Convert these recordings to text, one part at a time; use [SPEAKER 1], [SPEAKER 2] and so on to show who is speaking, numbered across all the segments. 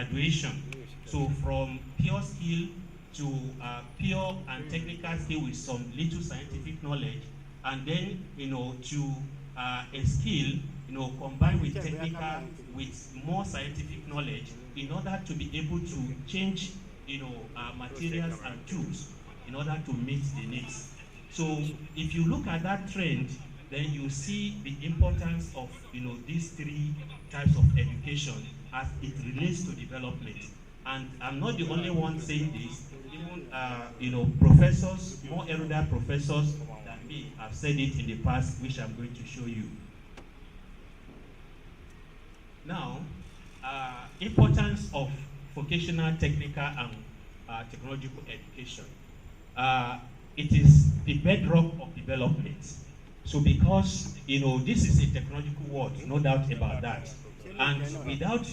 [SPEAKER 1] graduation. So from pure skill to pure and technical skill with some little scientific knowledge, and then to a skill combined with technical with more scientific knowledge in order to be able to change materials and tools in order to meet the needs. So if you look at that trend, then you see the importance of these three types of education as it relates to development. And I'm not the only one saying this. Even professors, more erudite professors than me, have said it in the past, which I'm going to show you. Now, importance of vocational, technical, and technological education. It is the bedrock of development. So because this is a technological world, no doubt about that. And without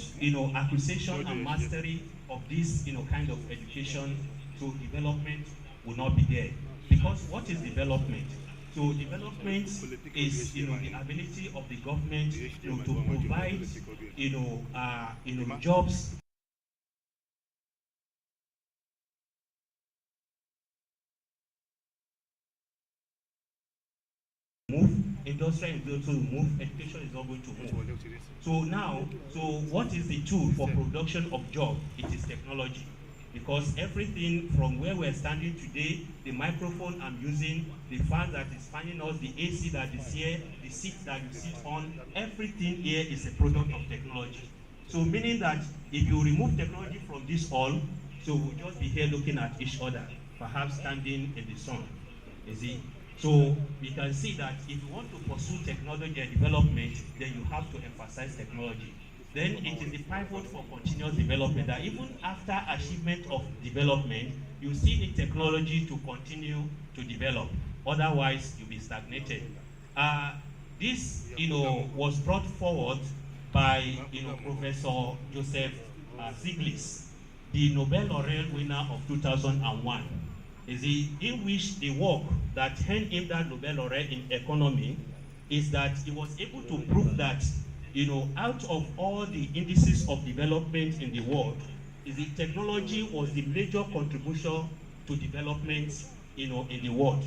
[SPEAKER 1] acquisition and mastery of this kind of education, so development will not be there. Because what is development? So development is the ability of the government to provide jobs. Move, industry is going to move, education is not going to move. So now, what is the tool for production of jobs? It is technology. Because everything from where we're standing today, the microphone I'm using, the fan that is fanning us, the AC that is here, the seat that you sit on, everything here is a product of technology. So meaning that if you remove technology from this hall, so we'll just be here looking at each other, perhaps standing in the sun, you see. So we can see that if you want to pursue technology and development, then you have to emphasize technology. Then it is the pivot for continuous development, that even after achievement of development, you still need technology to continue to develop. Otherwise, you'll be stagnated. This, was brought forward by, Professor Joseph Stiglitz, the Nobel laureate winner of 2001. In which the work that earned him that Nobel laureate in economy is that he was able to prove that out of all the indices of development in the world, the technology was the major contribution to development in the world.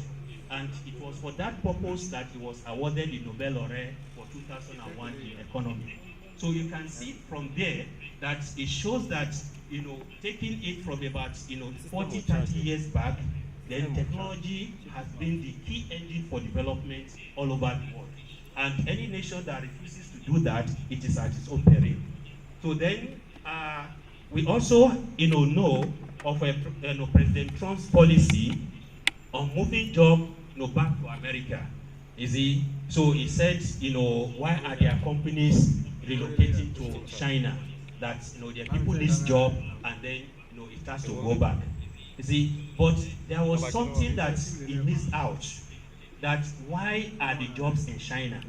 [SPEAKER 1] And it was for that purpose that he was awarded the Nobel laureate for 2001 in economy. So you can see from there that it shows that taking it from about 40, 30 years back, then technology has been the key engine for development all over the world. And any nation that refuses to do that, it is at its own peril. So then we also know of President Trump's policy on moving jobs back to America. So he said, why are their companies relocating to China? That their people need job, and then it has to go back. But there was something that he missed out. That why are the jobs in China?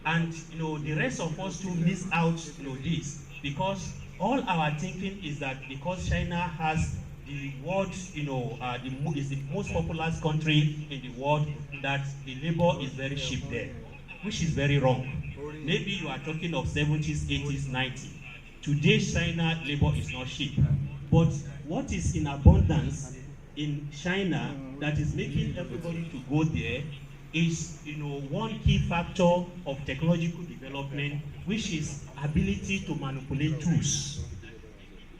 [SPEAKER 1] And the rest of us too miss out this, because all our thinking is that because China has the world, is the most populous country in the world, that the labor is very cheap there, which is very wrong. Maybe you are talking of 70s, 80s, 90s. Today, China labor is not cheap. But what is in abundance in China that is making everybody to go there is, one key factor of technological development, which is ability to manipulate tools.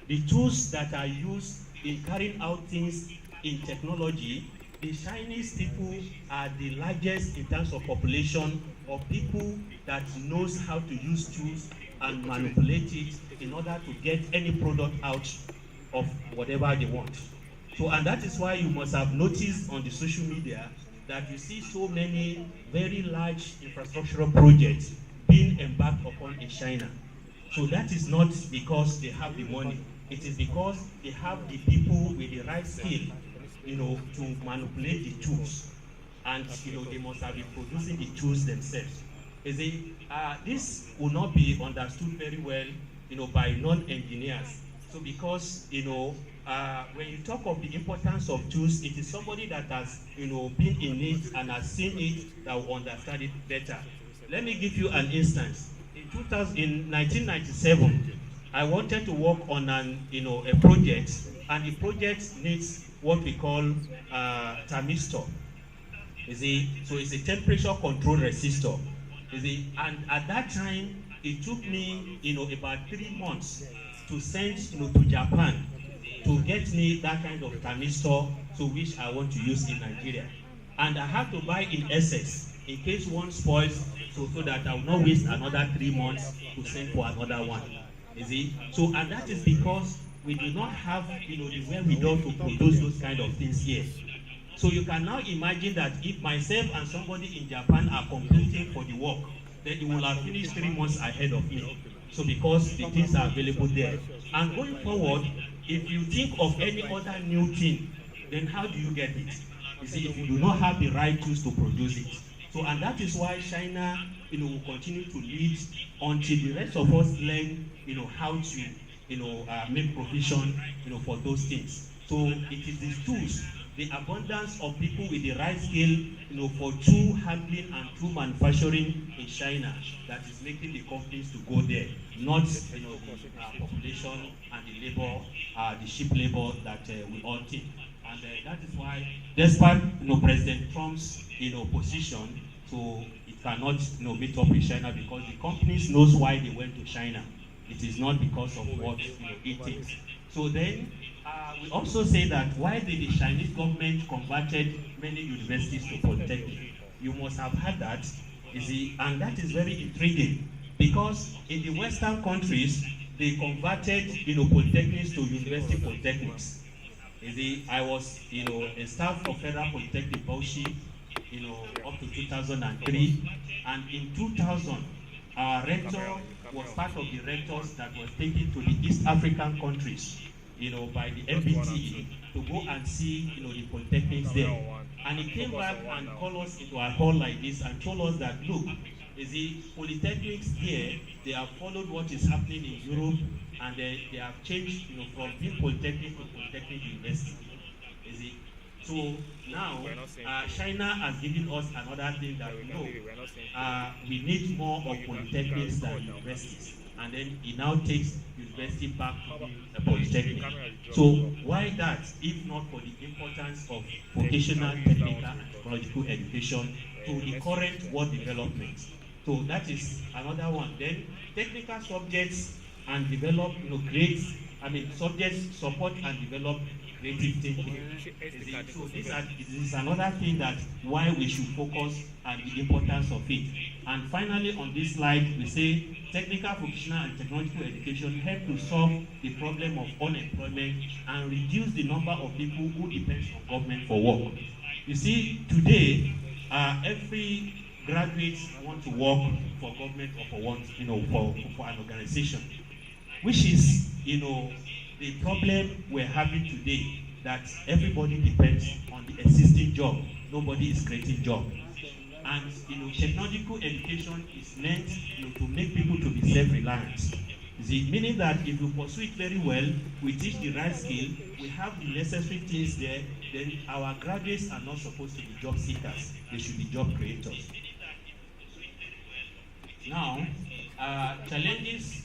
[SPEAKER 1] The tools that are used in carrying out things in technology, the Chinese people are the largest in terms of population of people that knows how to use tools and manipulate it in order to get any product out of whatever they want. So, and that is why you must have noticed on the social media that you see so many very large infrastructural projects being embarked upon in China. So that is not because they have the money. It is because they have the people with the right skill, to manipulate the tools. And, they must have been producing the tools themselves. This will not be understood very well, by non-engineers. So because, when you talk of the importance of tools, it is somebody that has, been in it and has seen it that will understand it better. Let me give you an instance. In 1997, I wanted to work on a project, and the project needs what we call thermistor. You see, so it's a temperature control resistor. You see, and at that time, it took me, about 3 months to send, to Japan to get me that kind of thermistor, so which I want to use in Nigeria. And I have to buy in excess in case one spoils, so that I will not waste another 3 months to send for another one. You see, so and that is because we do not have, the wherewithal to produce those kind of things here. So you can now imagine that if myself and somebody in Japan are competing for the work, then it will have finished 3 months ahead of me. So because the things are available there. And going forward, if you think of any other new thing, then how do you get it? You see, if you do not have the right tools to produce it. So, and that is why China, will continue to lead until the rest of us learn, how to, make provision, for those things. So it is these tools, the abundance of people with the right skill, for tool handling and tool manufacturing in China, that is making the companies to go there, not the population and the labor, the cheap labor that we all think. And that is why, despite President Trump's position, so it cannot meet up with China, because the companies knows why they went to China. It is not because of what it is. So then we also say that why did the Chinese government converted many universities to polytechnic? You must have heard that, you see, and that is very intriguing, because in the Western countries they converted polytechnics to university polytechnics. You see, I was a staff of Federal Polytechnic Bauchi, up to 2003, and in 2000 our rector was part of the rectors that was taken to the East African countries, by the MBTE to go and see, the polytechnics there. And he came back and called us into a hall like this and told us that, look, you see, polytechnics here, they have followed what is happening in Europe, and they have changed, from being polytechnic to polytechnic university. You see, so now China has given us another thing that we need more of polytechnics than universities, and then it now takes university back to being a polytechnic. So why that, if not for the importance of vocational, technical, and technological education to the current world development? So that is another one. Then technical subjects and develop, subjects support and develop creative thinking. So this is another thing that why we should focus on the importance of it. And finally, on this slide, we say technical, vocational, and technological education help to solve the problem of unemployment and reduce the number of people who depend on government for work. You see, today, every graduate want to work for government or for an organization, which is, the problem we're having today, that everybody depends on the existing job. Nobody is creating job. And technological education is meant to make people to be self-reliant. Meaning that if you pursue it very well, we teach the right skill, we have the necessary things there, then our graduates are not supposed to be job seekers. They should be job creators. Now, challenges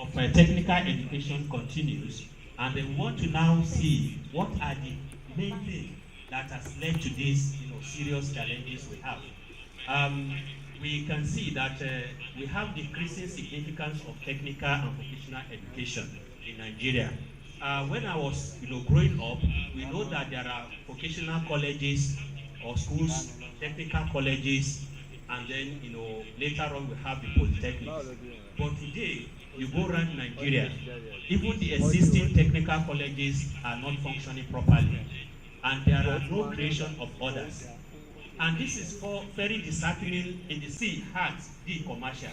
[SPEAKER 1] of technical education continues, and we want to now see what are the main things that has led to these serious challenges we have. We can see that we have decreasing significance of technical and vocational education in Nigeria. When I was growing up, we know that there are vocational colleges or schools, technical colleges, and then later on we have the polytechnics. But today, you go around Nigeria, even the existing technical colleges are not functioning properly, and there are no creation of others. And this is very disheartening in the hard commercial.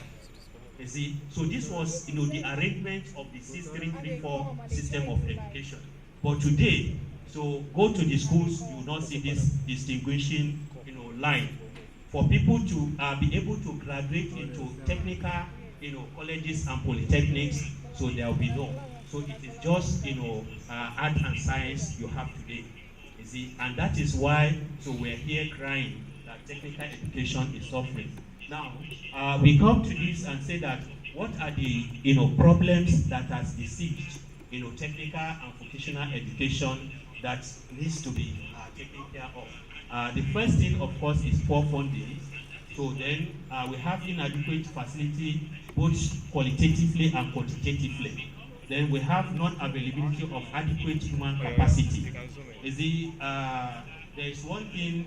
[SPEAKER 1] You see, so this was the arrangement of the 6334 system of education. But today, so go to the schools, you will not see this distinguishing line. For people to be able to graduate into technical colleges and polytechnics, so there will be no. So it is just art and science you have today. You see, and that is why we're here crying that technical education is suffering. Now we come to this and say that what are the, you know, problems that has besieged, you know, technical and vocational education that needs to be taken care of. The first thing, of course, is poor funding. So then we have inadequate facility, both qualitatively and quantitatively. Then we have non-availability of adequate human capacity. You see, there is one thing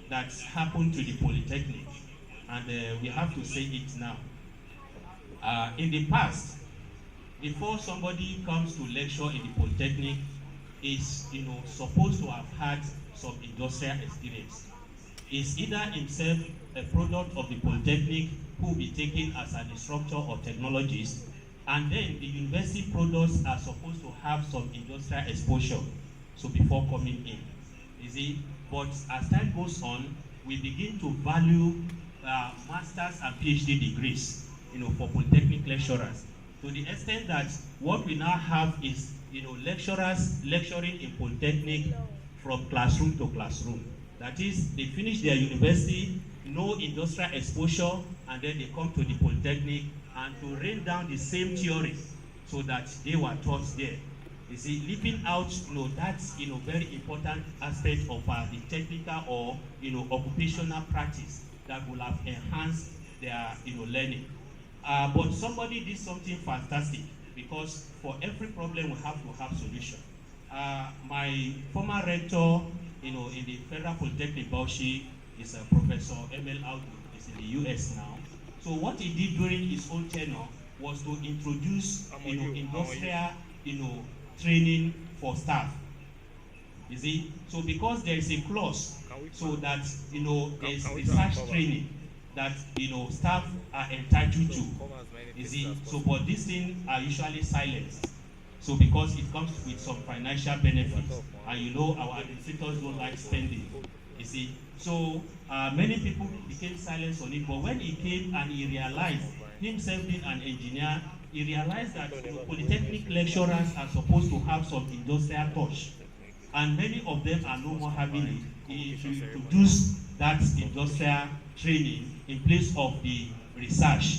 [SPEAKER 1] that's happened to the Polytechnic, and we have to say it now. In the past, before somebody comes to lecture in the Polytechnic, is, you know, supposed to have had some industrial experience. Is either himself a product of the Polytechnic who will be taken as an instructor or technologist, and then the university products are supposed to have some industrial exposure, so before coming in. You see, but as time goes on, we begin to value masters and PhD degrees, you know, for Polytechnic lecturers, to the extent that what we now have is, you know, lecturers lecturing in Polytechnic from classroom to classroom. That is, they finish their university, no industrial exposure, and then they come to the Polytechnic and to rain down the same theory so that they were taught there. You see, leaving out, you know, that's, you know, very important aspect of the technical or, you know, occupational practice that will have enhanced their, you know, learning. But somebody did something fantastic, because for every problem we have to have solution. My former rector, you know, in the Federal Polytechnic Bauchi is Professor M.L. Audu, is in the US now. So what he did during his own tenure was to introduce, you know, industrial, you know, training for staff. You see, so because there is a clause, so that, you know, there is research training that, you know, staff are entitled to. You see, so but these things are usually silenced. So because it comes with some financial benefits, and you know our administrators don't like spending. You see, so many people became silent on it. But when he came and he realized, himself being an engineer, he realized that, you know, Polytechnic lecturers are supposed to have some industrial touch, and many of them are no more having it. He introduced that industrial training in place of the research,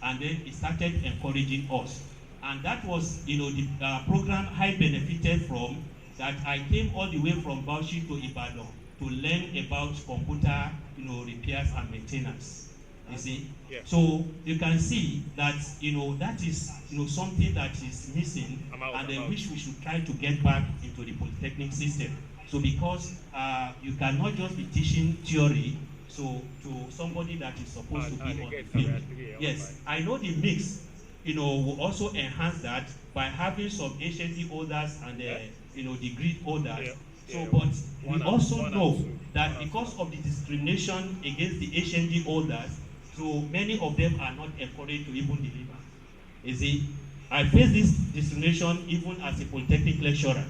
[SPEAKER 1] and then he started encouraging us. And that was, you know, the program I benefited from, that I came all the way from Bauchi to Ibadan to learn about computer, you know, repairs and maintenance. You see, yeah. So you can see that, you know, that is, you know, something that is missing, and which we should try to get back into the Polytechnic system. So because you cannot just be teaching theory, so to somebody that is supposed to be on the field. Yes, I know the mix, you know, will also enhance that by having some HND holders and you know, degree holders. So, but we also know that because of the discrimination against the HND holders, so many of them are not encouraged to even deliver. You see, I face this discrimination even as a Polytechnic lecturer.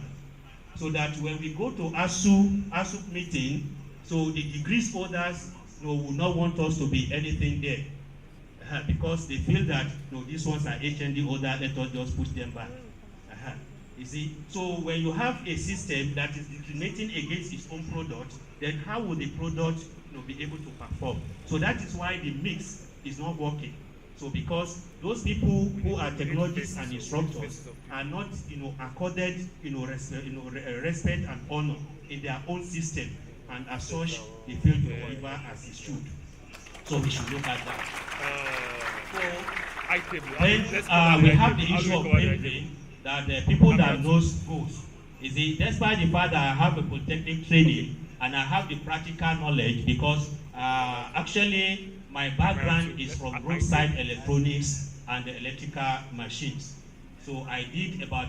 [SPEAKER 1] So that when we go to ASU meeting, so the degrees holders, you know, will not want us to be anything there. Because they feel that, you know, these ones are HND holder, let us just push them back. You see, so when you have a system that is discriminating against its own product, then how will the product, you know, be able to perform? So that is why the mix is not working. So because those people who are technologists and instructors are not, you know, accorded, you know, respect and honor in their own system, and as such, they fail to deliver as it should. So we should look at that. Then we have the issue of brain, that the people that knows goes. You see, despite the fact that I have a Polytechnic training and I have the practical knowledge, because actually my background is from roadside electronics and electrical machines. So I did about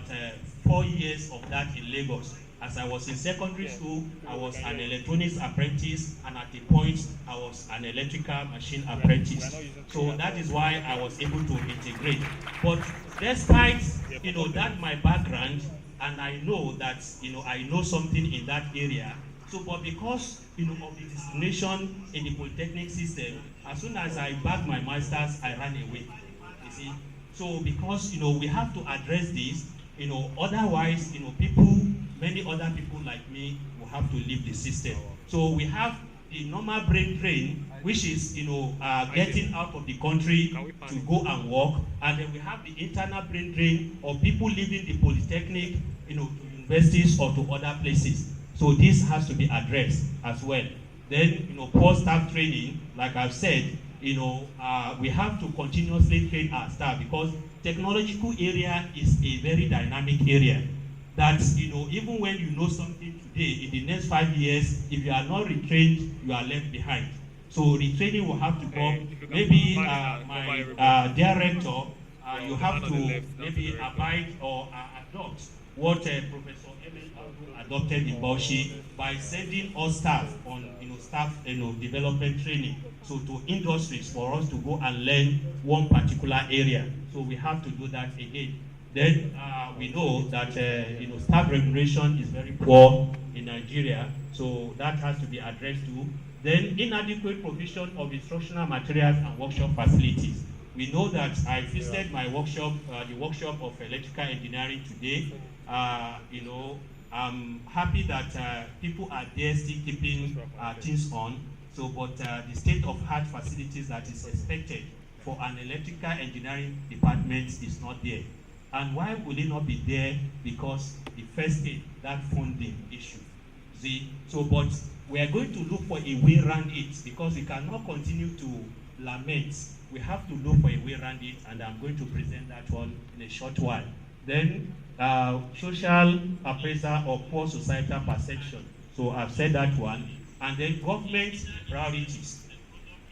[SPEAKER 1] 4 years of that in Lagos. As I was in secondary school, I was an electronics apprentice, and at the point, I was an electrical machine apprentice. So that is why I was able to integrate. But despite, you know, that my background, and I know that, you know, I know something in that area. So, but because, you know, of the discrimination in the Polytechnic system, as soon as I bagged my masters, I ran away. You see, so because, you know, we have to address this. You know, otherwise, you know, many other people like me will have to leave the system. So we have the normal brain drain, which is, getting out of the country to go and work, and then we have the internal brain drain of people leaving the polytechnic, to universities or to other places. So this has to be addressed as well. Then, poor staff training, like I've said, we have to continuously train our staff, because technological area is a very dynamic area. That, even when you know something today, in the next 5 years, if you are not retrained, you are left behind. So retraining will have to come. Maybe my director, you have to maybe abide or adopt what Professor Emil adopted in Bauchi by sending all staff on staff development training, so to industries, for us to go and learn one particular area. So we have to do that again. Then we know that staff remuneration is very poor in Nigeria, so that has to be addressed too. Then inadequate provision of instructional materials and workshop facilities. We know that I visited my workshop, the workshop of electrical engineering today. I'm happy that people are there still keeping things on. So, but the state-of-art facilities that is expected for an electrical engineering department is not there. And why would it not be there? Because the first thing, that funding issue. See, so but we are going to look for a way around it, because we cannot continue to lament. We have to look for a way around it, and I'm going to present that one in a short while. Then social appraisal of poor societal perception. So I've said that one. And then government priorities.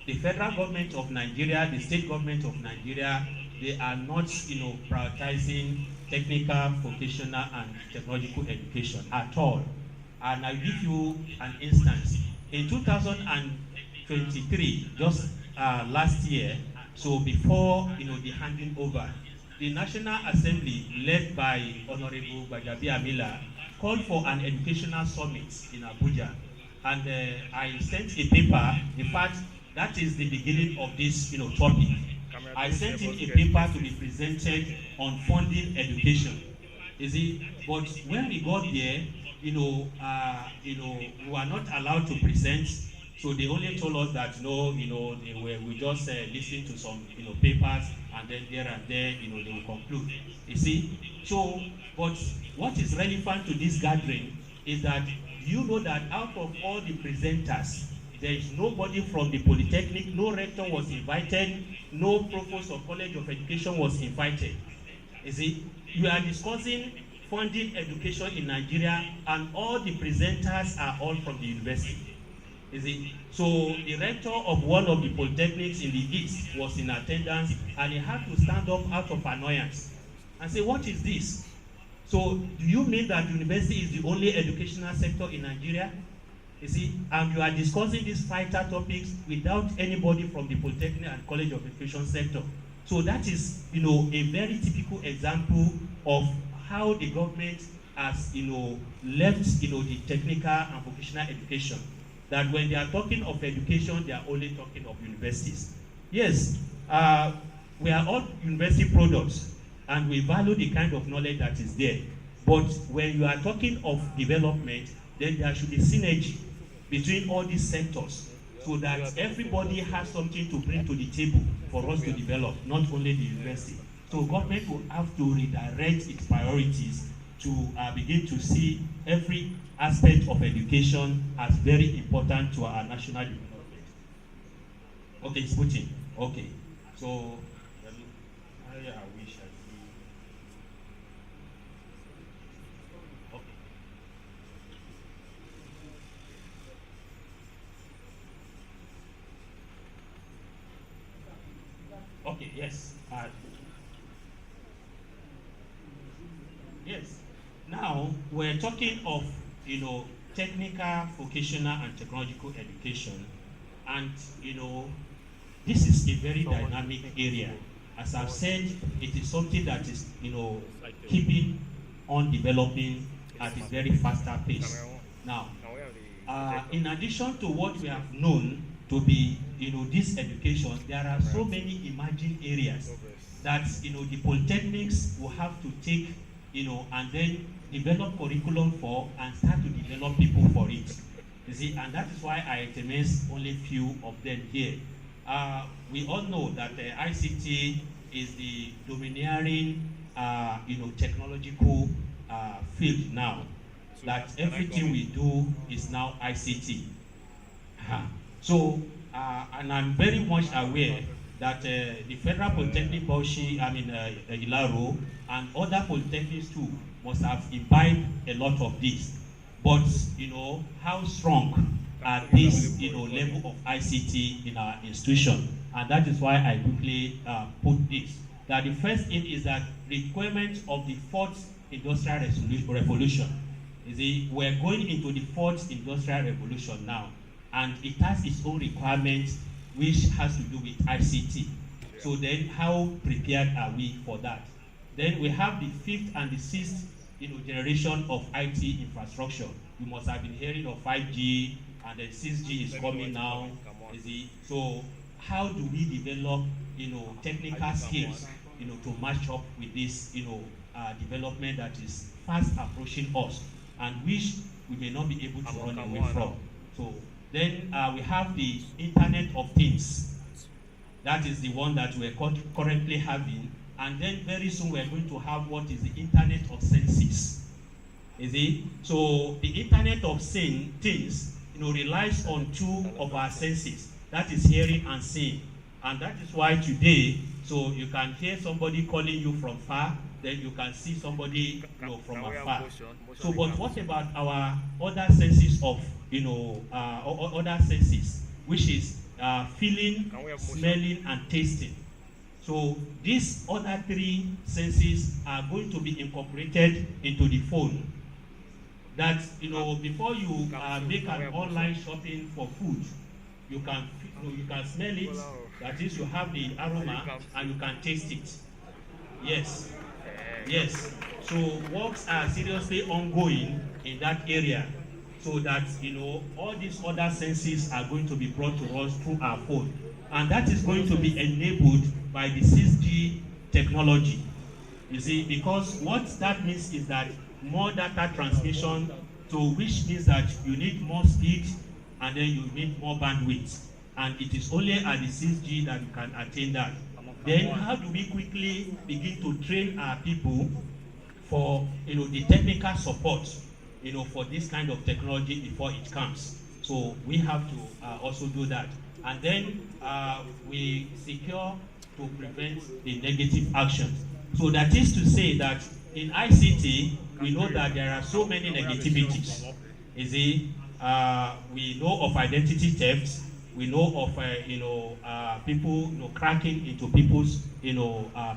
[SPEAKER 1] The federal government of Nigeria, the state government of Nigeria, they are not, prioritizing technical, vocational, and technological education at all. And I'll give you an instance. In 2023, just last year, so before the handing over, the National Assembly, led by Honorable Bajabi Amila, called for an educational summit in Abuja. And I sent a paper. In fact, that is the beginning of this topic. I sent in a paper to be presented on funding education. You see, but when we got there, we were not allowed to present. So they only told us that no, we just listen to some papers, and then there and there, they will conclude. You see, so but what is relevant to this gathering is that you know that out of all the presenters, there is nobody from the Polytechnic, no rector was invited, no provost of College of Education was invited. You see, we are discussing funding education in Nigeria, and all the presenters are all from the university. You see, so the rector of one of the polytechnics in the East was in attendance, and he had to stand up out of annoyance and say, what is this? So do you mean that university is the only educational sector in Nigeria? You see, and you are discussing these vital topics without anybody from the Polytechnic and College of Education sector. So that is, a very typical example of how the government has, left, the technical and vocational education. That when they are talking of education, they are only talking of universities. Yes, we are all university products, and we value the kind of knowledge that is there. But when you are talking of development, then there should be synergy between all these sectors, so that everybody has something to bring to the table for us to develop, not only the university. So government will have to redirect its priorities to begin to see every aspect of education as very important to our national development. Okay, it's put in. Okay, so I wish I see. Okay, yes. Yes. Now, we're talking of, technical, vocational, and technological education. And, this is a very dynamic area. As I've said, it is something that is, keeping on developing at a very faster pace. Now, in addition to what we have known to be, this education, there are so many emerging areas that, the polytechnics will have to take, and then develop curriculum for and start to develop people for it. You see, and that is why I itemized only few of them here. We all know that ICT is the domineering, technological field now. That everything we do is now ICT. So, and I'm very much aware that the Federal Polytechnic Bauchi, Ilaro, and other polytechnics too must have imbibed a lot of this. But, how strong are this, level of ICT in our institution? And that is why I quickly put this. That the first thing is that requirement of the fourth industrial revolution. You see, we're going into the fourth industrial revolution now, and it has its own requirements which has to do with ICT. So then how prepared are we for that? Then we have the fifth and the sixth generation of IT infrastructure. You must have been hearing of 5G, and then 6G is coming now. You see? So how do we develop technical skills to match up with this development that is fast approaching us and which we may not be able to run away from? So then we have the Internet of Things. That is the one that we're currently having. And then very soon we're going to have what is the Internet of Senses. You see? So the Internet of Things relies on two of our senses. That is hearing and seeing. And that is why today, so you can hear somebody calling you from far, then you can see somebody from afar. So, but what about our other senses of, other senses, which is feeling, smelling, and tasting? So these other three senses are going to be incorporated into the phone. That, before you make an online shopping for food, you can smell it. That is, you have the aroma and you can taste it. Yes. Yes. So works are seriously ongoing in that area, so that all these other senses are going to be brought to us through our phone, and that is going to be enabled by the 6G technology. You see, because what that means is that more data transmission, so which means that you need more speed and then you need more bandwidth, and it is only at the 6G that you can attain that. Then how do we quickly begin to train our people for the technical support for this kind of technology before it comes? So we have to also do that, and then we secure to prevent the negative actions. So that is to say that in ICT we know that there are so many negativities. You see, we know of identity theft. We know of people cracking into people's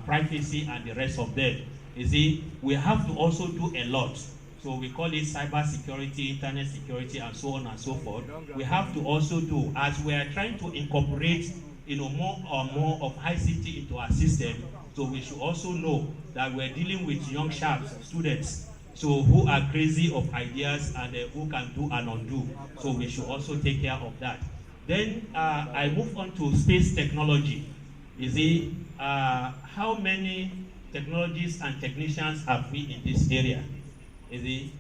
[SPEAKER 1] privacy and the rest of them. You see, we have to also do a lot. So we call it cyber security, internet security, and so on and so forth. We have to also do, as we are trying to incorporate more and more of ICT into our system. So we should also know that we're dealing with young sharps, students, so who are crazy of ideas and who can do and undo. So we should also take care of that. Then I move on to space technology. You see, how many technologies and technicians have we in this area? You see,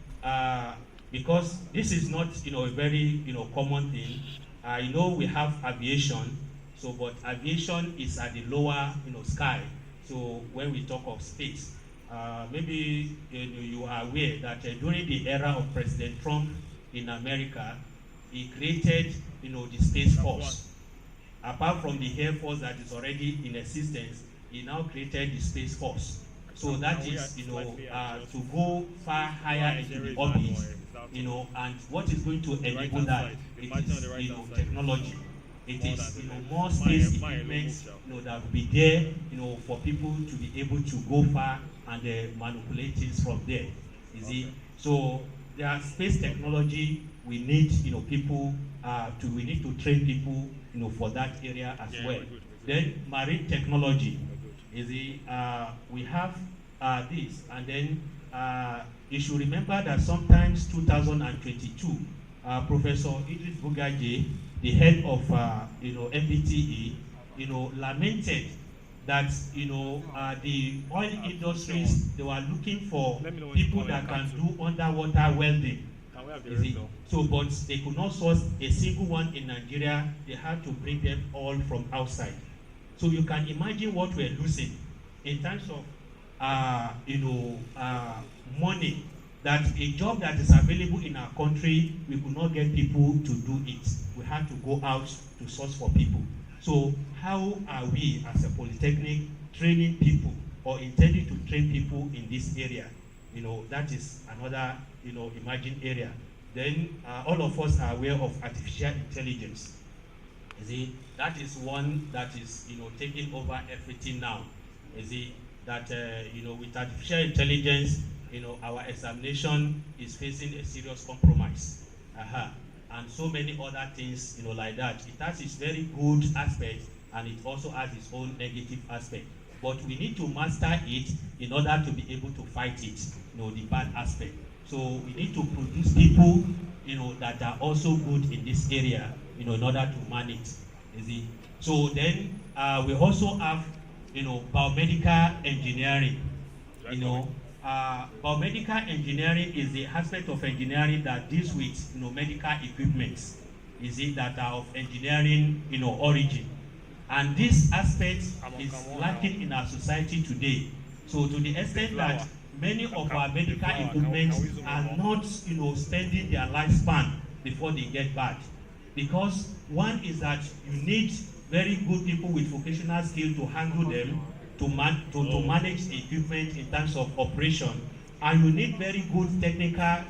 [SPEAKER 1] because this is not a very common thing. I know we have aviation, so but aviation is at the lower sky. So when we talk of space, maybe you are aware that during the era of President Trump in America, he created the Space Force. Apart from the Air Force that is already in existence, he now created the Space Force. So that is to go far higher into the orbit, and what is going to enable that? It is technology. It is more space equipment that will be there for people to be able to go far and manipulate things from there. You see, so there are space technology. We need people we need to train people for that area as well. Then marine technology. You see, we have this, and then you should remember that sometimes 2022, Professor Idris Bugaje, the head of MBTE, lamented that the oil industries, they were looking for people that can do underwater welding. So, but they could not source a single one in Nigeria. They had to bring them all from outside. So you can imagine what we're losing in terms of, money. That a job that is available in our country, we could not get people to do it. We had to go out to source for people. So how are we as a polytechnic training people or intending to train people in this area? That is another, emerging area. Then all of us are aware of artificial intelligence. You see, that is one that is, taking over everything now. You see, that, with artificial intelligence, our examination is facing a serious compromise. And so many other things, like that. It has its very good aspect, and it also has its own negative aspect. But we need to master it in order to be able to fight it, the bad aspect. So we need to produce people, that are also good in this area, in order to manage it. You see? So then we also have, biomedical engineering. Biomedical engineering is the aspect of engineering that deals with, medical equipments. You see, that are of engineering, origin. And this aspect is lacking in our society today. So to the extent that many of our medical equipment are not, spending their lifespan before they get bad. Because one is that you need very good people with vocational skill to handle them, to manage the equipment in terms of operation, and you need very good technical,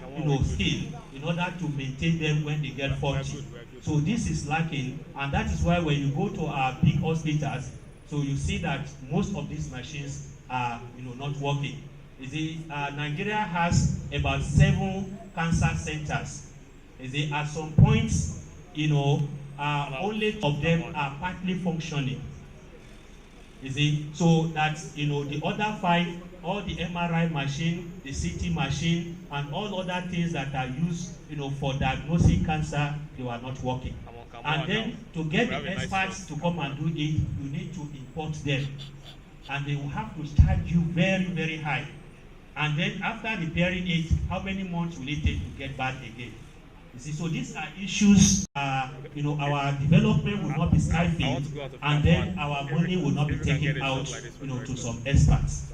[SPEAKER 1] skill in order to maintain them when they get faulty. So this is lacking, and that is why when you go to our big hospitals, so you see that most of these machines are, not working. You see, Nigeria has about 7 cancer centers. You see, at some points, only of them are partly functioning. You see, so that, the other 5, all the MRI machine, the CT machine, and all other things that are used, for diagnosing cancer, they were not working. And then to get the experts to come and do it, you need to import them. And they will have to charge you very, very high. And then after repairing it, how many months will it take to get back again? You see, so these are issues, our development will not be stifled, and then our money will not be taken out, to some experts.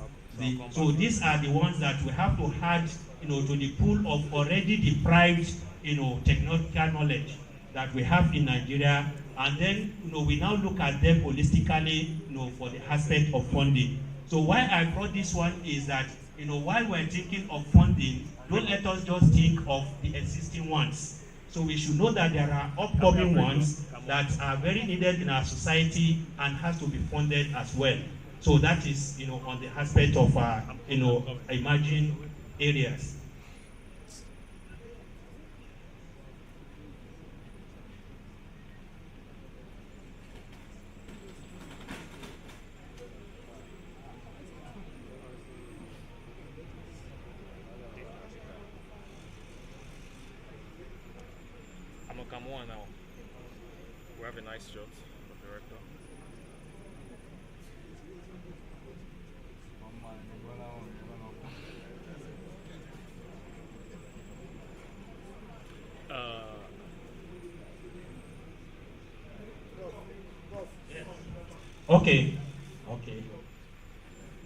[SPEAKER 1] So these are the ones that we have to add, to the pool of already deprived, technological knowledge that we have in Nigeria, and then, we now look at them holistically, for the aspect of funding. So why I brought this one is that, while we're thinking of funding, don't let us just think of the existing ones. So we should know that there are upcoming ones that are very needed in our society and has to be funded as well. So that is, on the aspect of, emerging areas.
[SPEAKER 2] Come on now. We have a nice shot of the director.
[SPEAKER 1] Okay.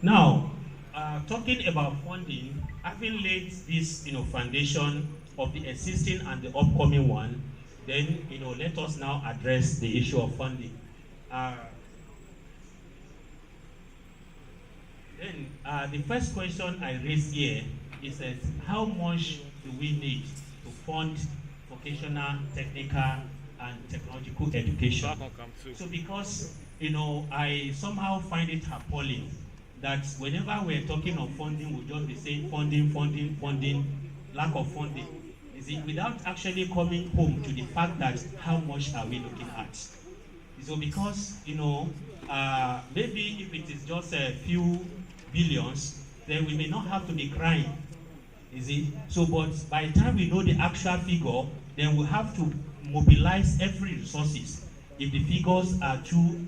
[SPEAKER 1] Now, talking about funding, having laid this, foundation of the existing and the upcoming one, then, let us now address the issue of funding. The first question I raised here is that how much do we need to fund vocational, technical, and technological education? So because, I somehow find it appalling that whenever we're talking of funding, we'll just be saying funding, lack of funding. Without actually coming home to the fact that how much are we looking at. So because, maybe if it is just a few billions, then we may not have to be crying. So, but by the time we know the actual figure, then we have to mobilize every resources if the figures are too,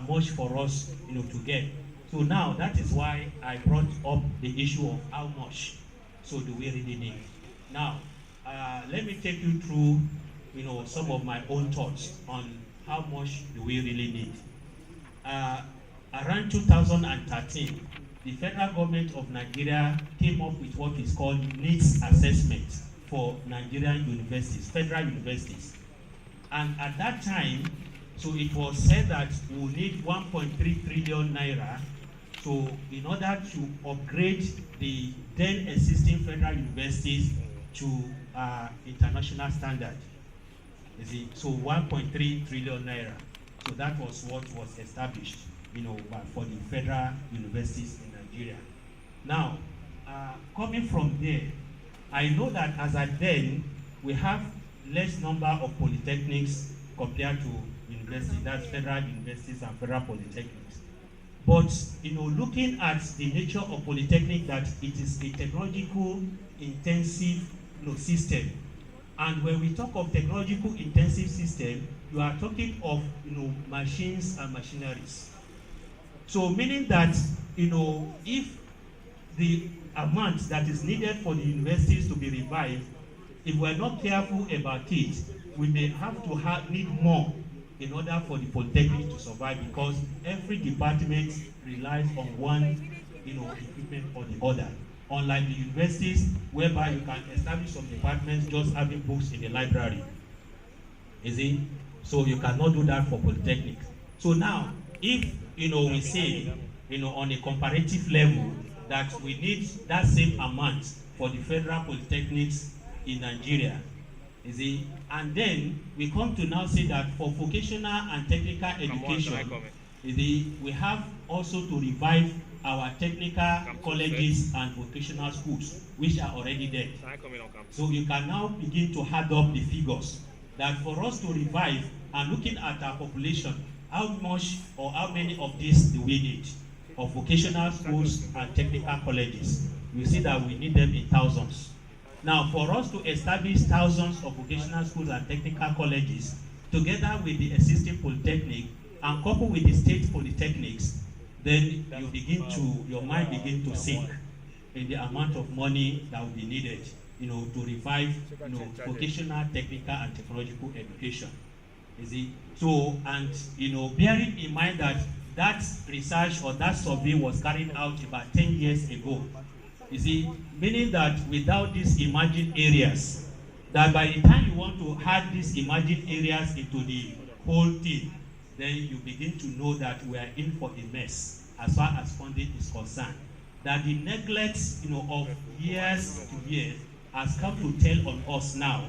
[SPEAKER 1] much for us, to get. So now that is why I brought up the issue of how much. So do we really need? Now, let me take you through, some of my own thoughts on how much do we really need. Around 2013, the federal government of Nigeria came up with what is called needs assessment for Nigerian universities, federal universities. And at that time, so it was said that we will need 1.3 trillion naira. So in order to upgrade the then existing federal universities to international standard, you see, so 1.3 trillion naira. So that was what was established, for the federal universities in Nigeria. Now, coming from there, I know that as at then, we have less number of polytechnics compared to universities, that's federal universities and federal polytechnics. But, looking at the nature of polytechnic, that it is a technological intensive system. And when we talk of technological intensive system, you are talking of, machines and machineries. So meaning that, if the amount that is needed for the universities to be revived, if we're not careful about it, we may have to need more in order for the polytechnic to survive, because every department relies on one, equipment or the other. Unlike the universities, whereby you can establish some departments just having books in the library. Is it? So you cannot do that for polytechnic. So now, if we say, on a comparative level, that we need that same amount for the federal polytechnics in Nigeria, is it? And then we come to now say that for vocational and technical education, is it, we have also to revive our technical colleges and vocational schools, which are already there. So you can now begin to add up the figures that for us to revive, and looking at our population, how much or how many of these do we need of vocational schools and technical colleges? We see that we need them in thousands. Now, for us to establish thousands of vocational schools and technical colleges, together with the existing polytechnic and coupled with the state polytechnics, then your mind begin to sink in the amount of money that will be needed, to revive, vocational, technical, and technological education. You see? So, and, bearing in mind that that research or that survey was carried out about 10 years ago, you see, meaning that without these emerging areas, that by the time you want to add these emerging areas into the whole thing, then you begin to know that we are in for a mess as far as funding is concerned. That the neglect, of years to years has come to tell on us now,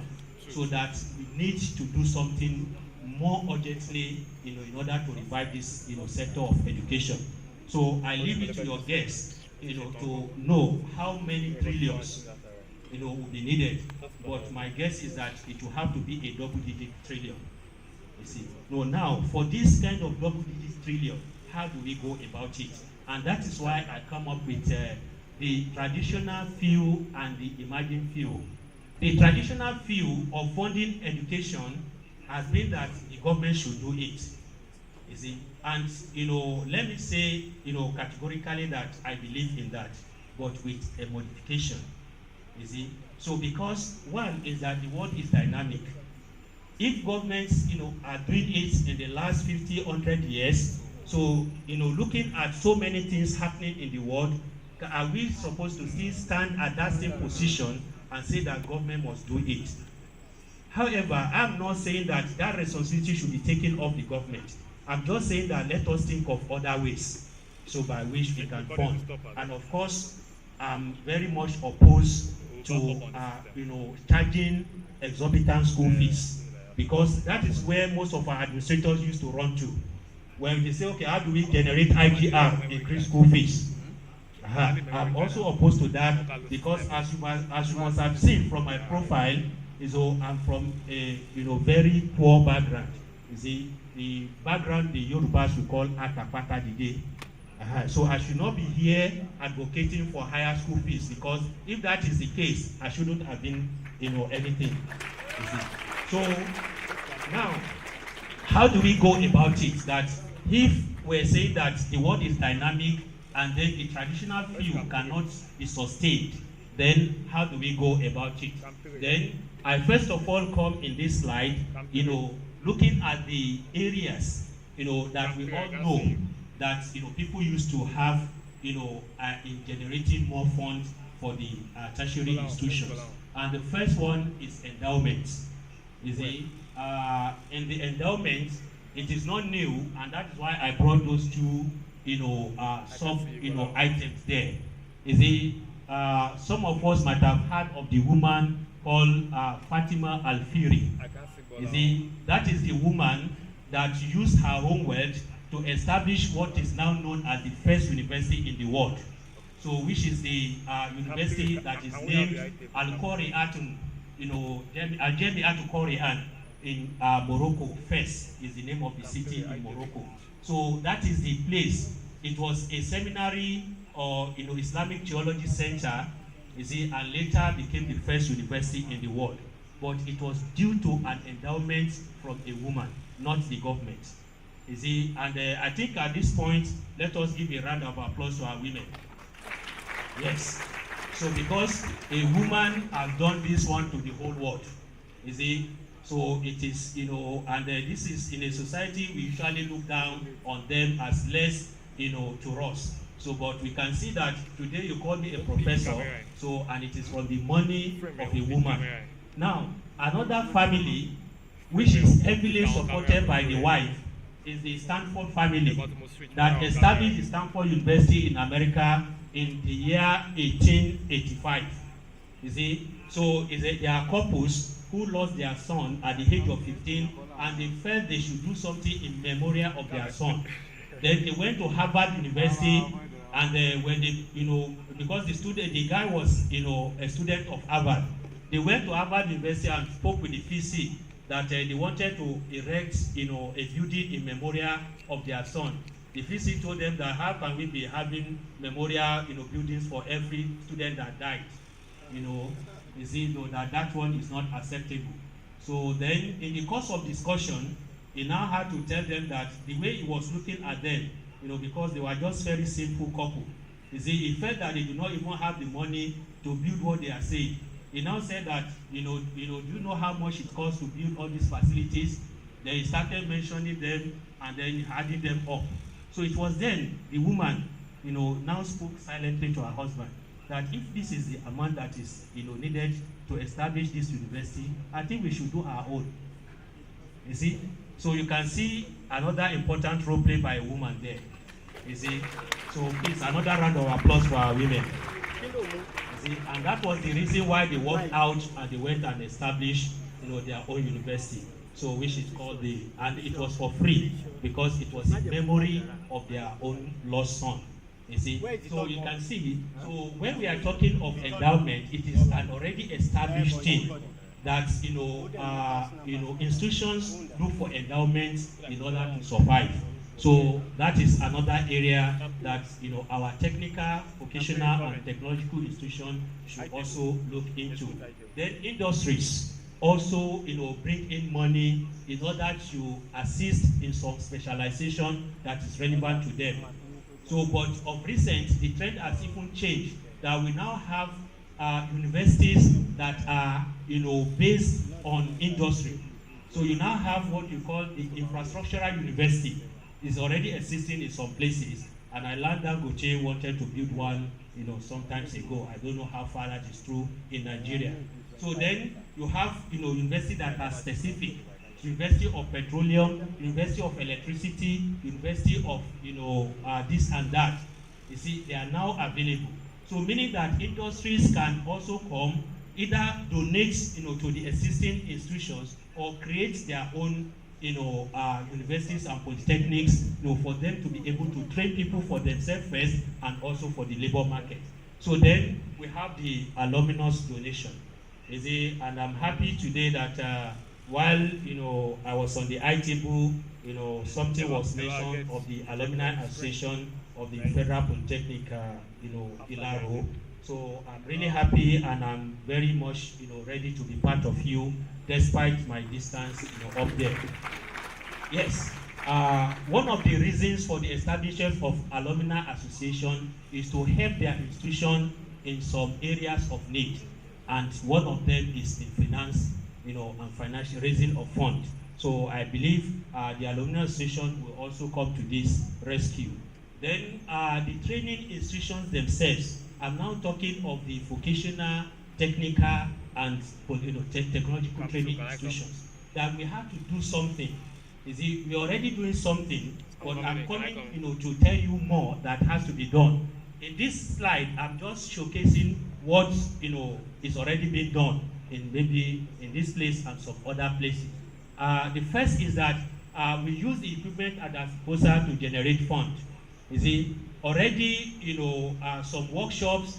[SPEAKER 1] so that we need to do something more urgently, in order to revive this, sector of education. So I leave it to your guests, to know how many trillions, will be needed. But my guess is that it will have to be a double-digit trillion. You see. Now, for this kind of double-digit trillion, how do we go about it? And that is why I come up with the traditional view and the emerging view. The traditional view of funding education has been that the government should do it. You see? And, let me say, categorically that I believe in that, but with a modification. You see? So because one is that the world is dynamic. If governments, are doing it in the last 50, 100 years, so, looking at so many things happening in the world, are we supposed to still stand at that same position and say that government must do it? However, I'm not saying that that responsibility should be taken off the government. I'm just saying that let us think of other ways, so by which we can fund. And of course, I'm very much opposed to, charging exorbitant school fees, because that is where most of our administrators used to run to. When they say, okay, how do we generate IGR, increase school fees? I'm also opposed to that, because as you must have seen from my profile, I'm from a very poor background. You see, the background the Yorubas we call Atapata Dide. So I should not be here advocating for higher school fees, because if that is the case, I shouldn't have been, anything. You see. So now, how do we go about it? That if we're saying that the world is dynamic and then the traditional view cannot be sustained, Then how do we go about it? Then I first of all come in this slide, looking at the areas, that we all know that, people used to have, in generating more funds for the tertiary institutions. And the first one is endowments. You see, in the endowment, it is not new, and that is why I brought those two, items there. You see, some of us might have heard of the woman called Fatima Alfiri. You see, that is the woman that used her own wealth to establish what is now known as the first university in the world. So, which is the university that is named Al-Qur'an, Al-Jami'at Qur'an in Morocco. Fes is the name of the city in Morocco. So that is the place. It was a seminary or Islamic theology center, you see, and later became the first university in the world. But it was due to an endowment from a woman, not the government. You see, and I think at this point, let us give a round of applause to our women. Yes. So because a woman has done this one to the whole world, you see, so it is, and this is in a society we usually look down on them as less, to us. So, but we can see that today you call me a professor, so, and it is from the money of a woman. Now, another family, which is heavily supported by the wife, is the Stanford family that established the Stanford University in America in the year 1885. You see, so there are couples who lost their son at the age of 15, and they felt they should do something in memorial of their son. Then they went to Harvard University, and when they, because the guy was, a student of Harvard, they went to Harvard University and spoke with the VC that they wanted to erect, a building in memorial of their son. The VC told them that how can we be having memorial, buildings for every student that died, you see, that one is not acceptable. So then, in the course of discussion, he now had to tell them that the way he was looking at them, because they were just very simple couple. You see, he felt that they do not even have the money to build what they are saying. He now said that, do you know how much it costs to build all these facilities? Then he started mentioning them and then adding them up. So it was then the woman, now spoke silently to her husband that if this is the amount that is, needed to establish this university, I think we should do our own. You see? So you can see another important role played by a woman there. You see? So please, another round of applause for our women. You see? And that was the reason why they worked out and they went and established, their own university. So which is called and it was for free because it was in memory of their own lost son. You see, so you can see, so when we are talking of endowment, it is an already established thing that, institutions look for endowments in order to survive. So that is another area that, our technical, vocational, and technological institution should also look into. Then industries also, bring in money in order to assist in some specialization that is relevant to them. So, but of recent, the trend has even changed that we now have universities that are, based on industry. So you now have what you call the infrastructural university. It's already existing in some places, and I learned that Goche wanted to build one, some times ago. I don't know how far that is true in Nigeria. So then you have, universities that are specific. University of Petroleum, University of Electricity, University of, this and that. You see, they are now available. So meaning that industries can also come, either donate, to the existing institutions or create their own, universities and polytechnics, for them to be able to train people for themselves first and also for the labor market. So then we have the alumnus donation. You see, and I'm happy today that while I was on the I-table, something was mentioned of the Alumni Association of the Federal Polytechnic, Ilaro. So I'm really happy and I'm very much, ready to be part of you, despite my distance, up there. Yes, one of the reasons for the establishment of Alumni Association is to help their institution, in some areas of need, and one of them is in finance, and financial raising of funds. So I believe the alumni association will also come to this rescue. Then the training institutions themselves, I'm now talking of the vocational, technical, and technological training institutions, that we have to do something. You see, we're already doing something, but I'm coming to tell you more that has to be done. In this slide, I'm just showcasing what is already being done in maybe in this place and some other places. The first is that we use the equipment at our disposal to generate funds. You see, already some workshops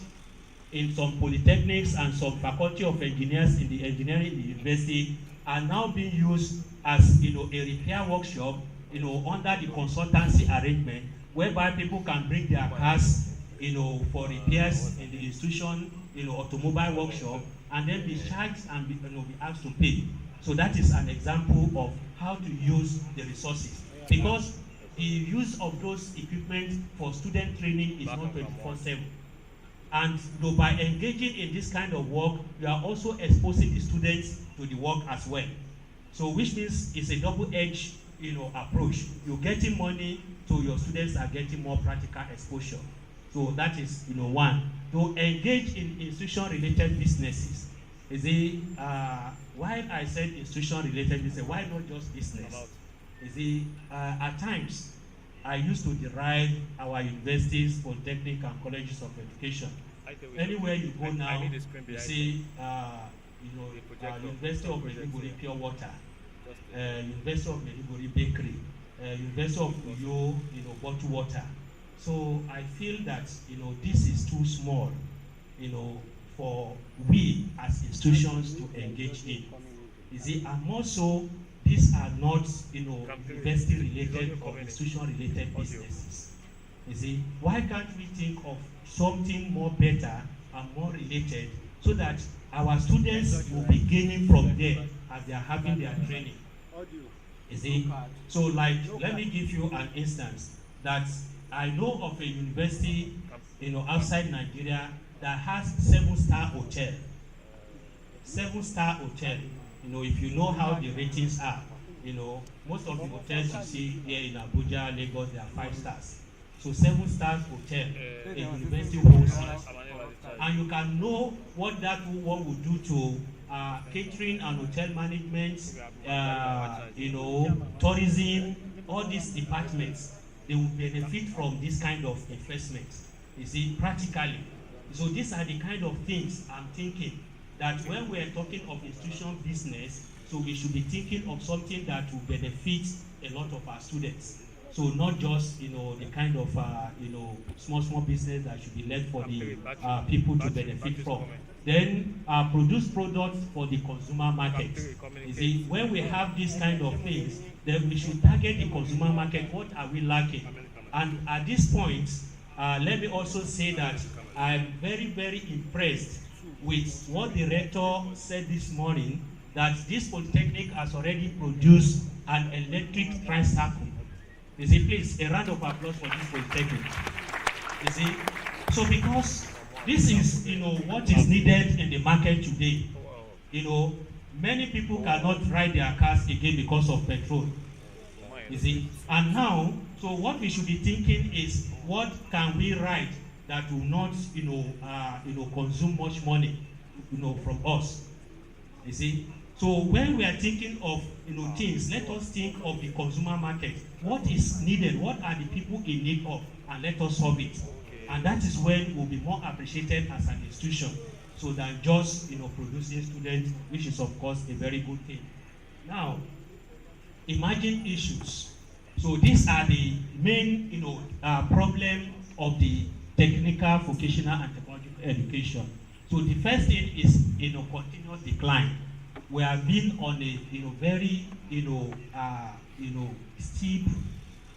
[SPEAKER 1] in some polytechnics and some faculty of engineers in the engineering university are now being used as a repair workshop under the consultancy arrangement, whereby people can bring their cars for repairs in the institution, automobile workshop, and then be charged and be asked to pay. So that is an example of how to use the resources, because the use of those equipment for student training is not 24/7. And by engaging in this kind of work, you are also exposing the students to the work as well. So which means it's a double-edged approach. You're getting money, so your students are getting more practical exposure. So that is one. To engage in institution-related businesses. You see, why I said institution-related business, why not just business? You see, at times, I used to deride our universities, polytechnic, and colleges of education. Anywhere you go now, you see, University of Maiduguri Pure Water, University of Maiduguri Bakery, University of Uyo, bottled water. So I feel that this is too small, for we as institutions to engage in. You see, and also these are not university-related or institution-related businesses. You see, why can't we think of something more better and more related, so that our students will be gaining from there as they are having their training? You see, so like, let me give you an instance that I know of a university, outside Nigeria that has 7-star hotel. 7-star hotel. If you know how the ratings are, most of the hotels you see here in Abuja, Lagos, they are 5 stars. So 7-star hotel, a university holds it. And you can know what that one will do to catering and hotel management, tourism, all these departments. They will benefit from this kind of investment, you see, practically. So these are the kind of things I'm thinking, that when we're talking of institution business, so we should be thinking of something that will benefit a lot of our students. So not just, the kind of, small business that should be left for the people to benefit from. Then produce products for the consumer market. You see, when we have these kind of things, then we should target the consumer market. What are we lacking? And at this point, let me also say that I'm very, very impressed with what the rector said this morning, that this polytechnic has already produced an electric tricycle. You see, please, a round of applause for this polytechnic. You see, so because this is, what is needed in the market today. Many people cannot ride their cars again because of petrol. You see, and now, so what we should be thinking is, what can we ride that will not, consume much money, from us. You see, so when we are thinking of, things, let us think of the consumer market. What is needed? What are the people in need of? And let us solve it. And that is when we'll be more appreciated as an institution, so than just, producing students, which is of course a very good thing. Now, emerging issues. So these are the main, problem of the technical, vocational, and technological education. So the first thing is, continuous decline. We have been on a, very, steep,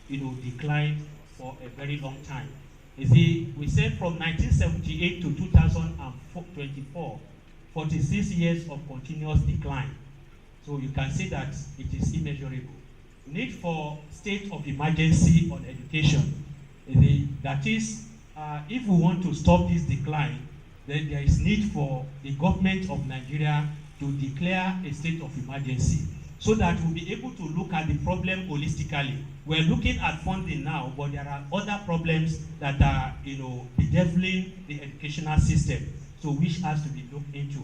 [SPEAKER 1] decline for a very long time. You see, we said from 1978 to 2024, 46 years of continuous decline. So you can see that it is immeasurable. Need for state of emergency on education. That is, if we want to stop this decline, then there is need for the government of Nigeria to declare a state of emergency so that we'll be able to look at the problem holistically. We're looking at funding now, but there are other problems that are, bedeviling the educational system, so which has to be looked into.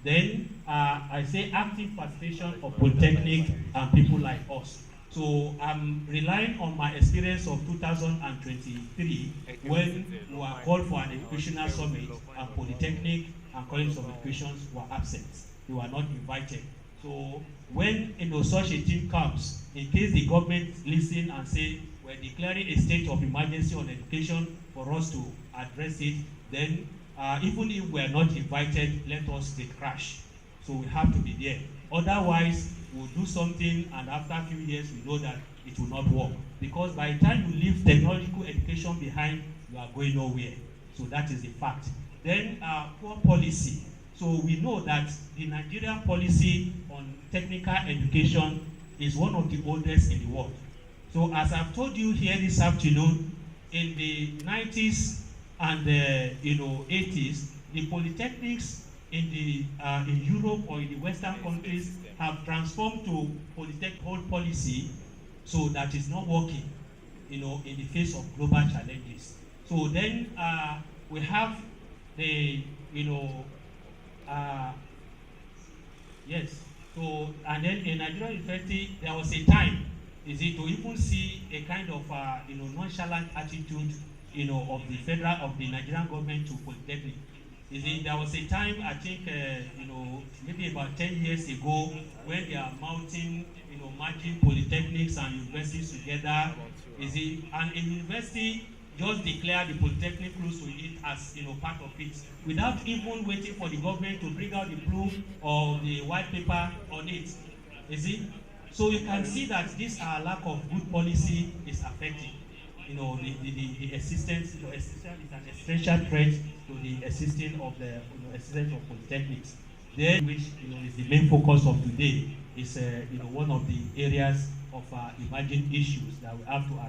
[SPEAKER 1] Then I say active participation of polytechnic and people like us. So I'm relying on my experience of 2023 when we were called for an educational summit and polytechnic and colleges of education were absent. They were not invited. So when such a team comes, in case the government listen and say we're declaring a state of emergency on education for us to address it, then even if we're not invited, let us crash. So we have to be there. Otherwise, we'll do something and after a few years we know that it will not work. Because by the time you leave technological education behind, you are going nowhere. So that is the fact. Then poor policy. So we know that the Nigerian policy on technical education is one of the oldest in the world. So as I've told you here this afternoon, in the 90s and 80s, the polytechnics in Europe or in the Western countries have transformed to polytechnic policy, so that is not working, in the face of global challenges. So then we have the, yes. So and then in Nigerian university, there was a time, to even see a kind of nonchalant attitude, of the Nigerian government to polytechnic. There was a time, I think, maybe about 10 years ago, when they are mounting, merging polytechnics and universities together. And a university just declare the polytechnic close to it as part of it, without even waiting for the government to bring out the blue or the white paper on it. So you can see that this lack of good policy is affecting the existence. Is an essential threat to the existence of polytechnics. Then, which is the main focus of today, is one of the areas of emerging issues that we have to address.